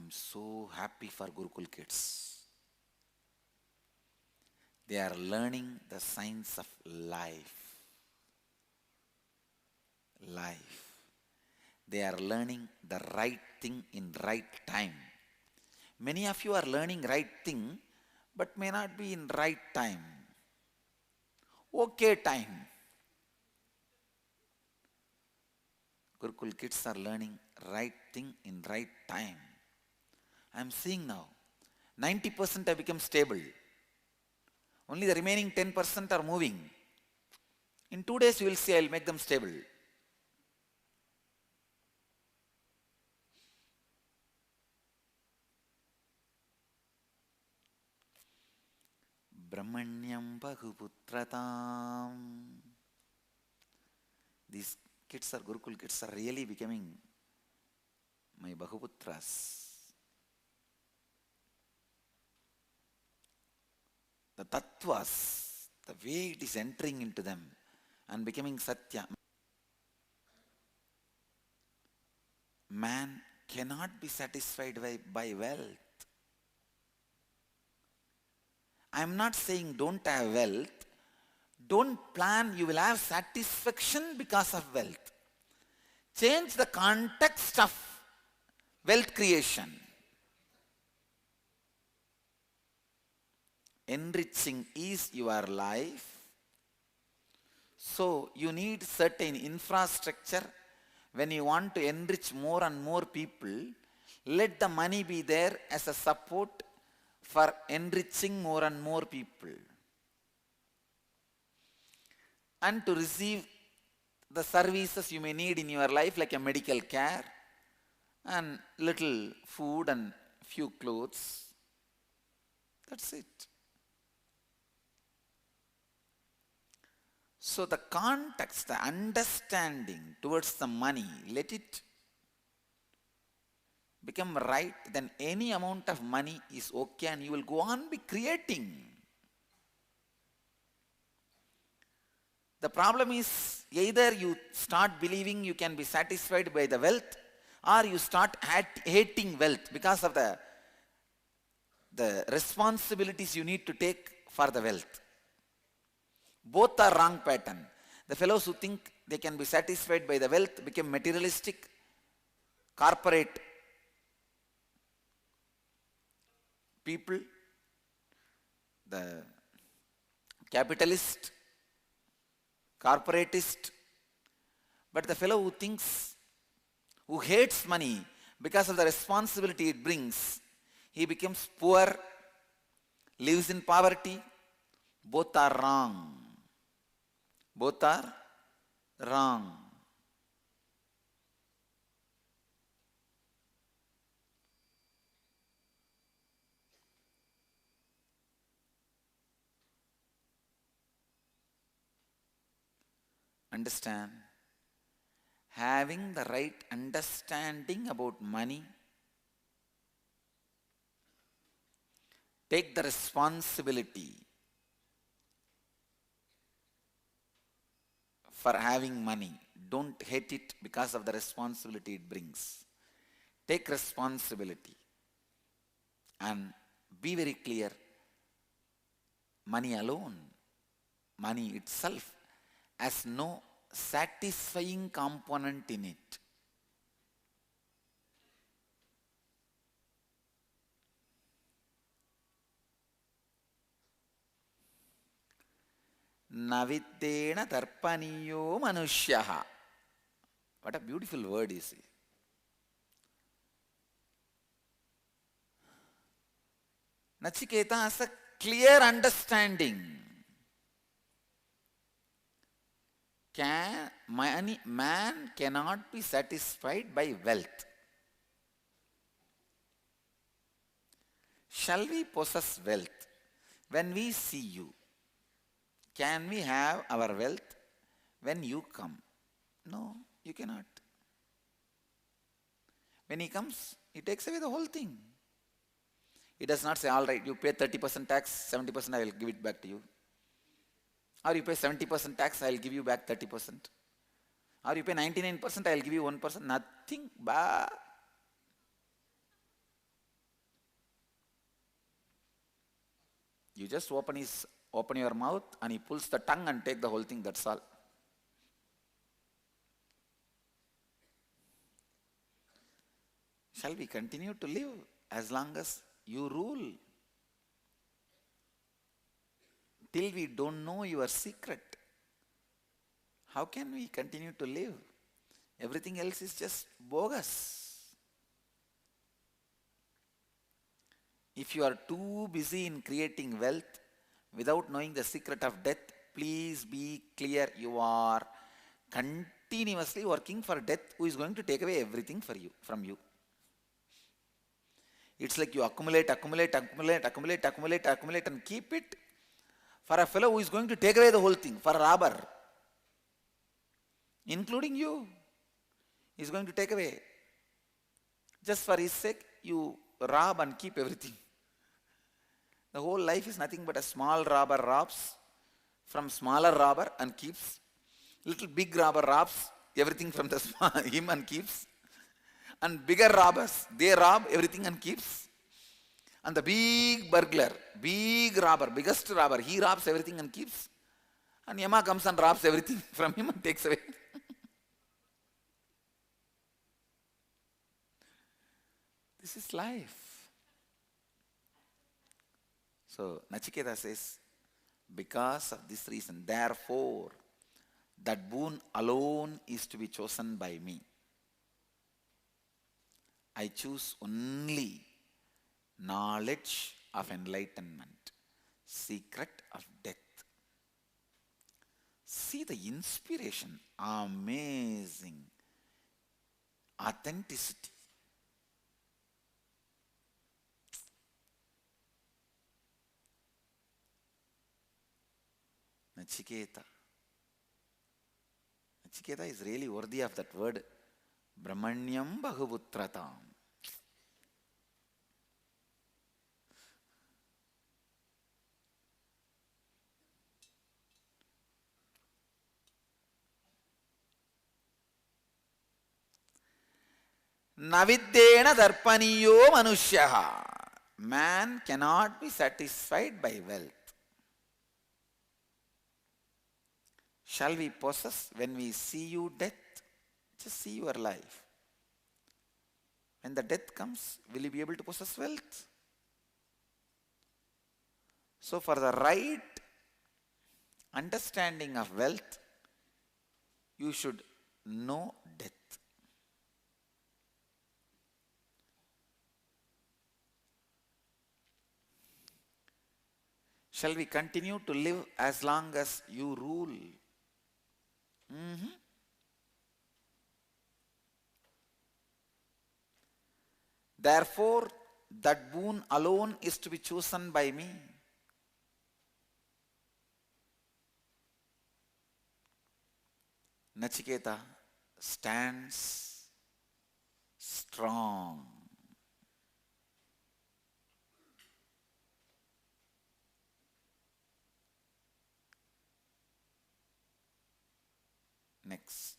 I'm so happy for Gurukul kids. They are learning the science of life. They are learning the right thing in right time. Many of you are learning right thing, but may not be in right time. Okay time. Gurukul kids are learning right thing in right time. I am seeing now, 90% have become stable. Only the remaining 10% are moving. In 2 days you will see I will make them stable. Brahmanyam Bahuputratam. These kids are Gurukul kids are really becoming my Bahuputras. The tattvas, the way it is entering into them and becoming Satya. Man cannot be satisfied by wealth. I am not saying don't have wealth. Don't plan you will have satisfaction because of wealth. Change the context of wealth creation. Enriching is your life. So you need certain infrastructure. When you want to enrich more and more people, let the money be there as a support for enriching more and more people. And to receive the services you may need in your life, like a medical care and little food and few clothes. That's it. So the context, the understanding towards the money, let it become right, then any amount of money is okay and you will go on be creating. The problem is either you start believing you can be satisfied by the wealth or you start hating wealth because of the responsibilities you need to take for the wealth. Both are wrong pattern. The fellows who think they can be satisfied by the wealth become materialistic, corporate people, the capitalist, corporatist. But the fellow who hates money because of the responsibility it brings, he becomes poor, lives in poverty. Both are wrong. Both are wrong. Understand? Having the right understanding about money, take the responsibility for having money. Don't hate it because of the responsibility it brings. Take responsibility and be very clear. Money alone, money itself, has no satisfying component in it. Naviddena tarpaniyo manushyaha. What a beautiful word is it. Nachiketa has a clear understanding. Man cannot be satisfied by wealth. Shall we possess wealth? When we see you, can we have our wealth when you come? No, you cannot. When he comes, he takes away the whole thing. He does not say, all right, you pay 30% tax, 70% I will give it back to you. Or you pay 70% tax, I will give you back 30%. Or you pay 99%, I will give you 1%. Nothing. You just open your mouth and he pulls the tongue and take the whole thing, that's all. Shall we continue to live as long as you rule? Till we don't know your secret, how can we continue to live? Everything else is just bogus. If you are too busy in creating wealth without knowing the secret of death, please be clear, you are continuously working for death, who is going to take away everything from you. It's like you accumulate and keep it for a fellow who is going to take away the whole thing, for a robber, including you. He is going to take away. Just for his sake, you rob and keep everything. The whole life is nothing but a small robber robs from smaller robber and keeps. Little big robber robs everything from him and keeps. And bigger robbers, they rob everything and keeps. And the big burglar, big robber, biggest robber, he robs everything and keeps. And Yama comes and robs everything from him and takes away. This is life. So Nachiketa says, because of this reason, therefore, that boon alone is to be chosen by me. I choose only knowledge of enlightenment, secret of death. See the inspiration, amazing, authenticity. Nachiketa. Nachiketa is really worthy of that word, Brahmanyam Bahuputratam. Naviddena darpaniyo manushyaha. Man cannot be satisfied by wealth. Shall we possess when we see you death? Just see your life. When the death comes, will you be able to possess wealth? So for the right understanding of wealth, you should know death. Shall we continue to live as long as you rule? Therefore, that boon alone is to be chosen by me. Nachiketa stands strong. Next.